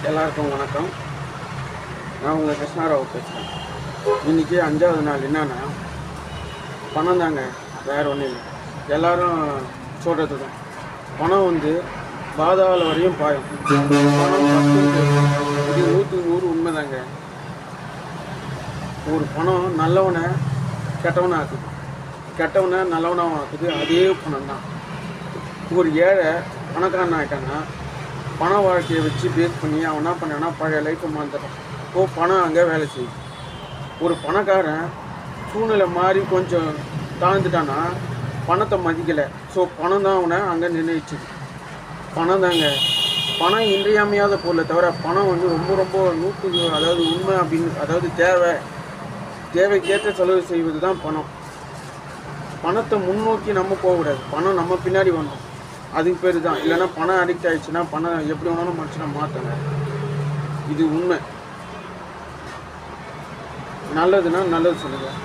எல்லாருக்கும் வணக்கம். நான் உங்கள் கிருஷ்ணாராவ் பேசுகிறேன். இன்றைக்கி 5வது நாள். என்னன்னா பணம் தாங்க, வேறு ஒன்றும் இல்லை. எல்லோரும் சொல்கிறது தான், பணம் பாதாள வரையும் பாயும், பணம் இது 100க்கு 100 உண்மை தாங்க. ஒரு பணம் நல்லவனை கெட்டவனை ஆக்குது, கெட்டவனை நல்லவனாக ஆக்குது. அதே பணம் தான். ஒரு ஏழை பணக்காரன் ஆகிட்டான்னா பண வாழ்க்கையை வச்சு பேஸ் பண்ணி அவன் என்ன பண்ணான்னா பழைய லைஃப்பை மாந்துடுறான். பணம் அங்கே வேலை செய்யும். ஒரு பணக்காரன் சூழ்நிலை மாதிரி கொஞ்சம் தாழ்ந்துட்டான்னா பணத்தை மதிக்கலை. பணம் தான் அவனை அங்கே நிர்ணயிச்சுது. பணம் தாங்க, பணம் இன்றியமையாத பொருளை தவிர பணம் ரொம்ப ரொம்ப 100க்கு அதாவது உண்மை அப்படின்னு, அதாவது தேவைக்கேற்ற செலவு செய்வது தான் பணம். பணத்தை முன்னோக்கி நம்ம போகக்கூடாது, பணம் நம்ம பின்னாடி வரணும். அதுக்கு பேர் தான். இல்லைன்னா பணம் அடிக்ட் ஆகிடுச்சுன்னா பணம் எப்படி வேணாலும் மனுஷனை மாற்றுங்க. இது உண்மை. நல்லதுன்னா நல்லது சொல்லுங்கள்.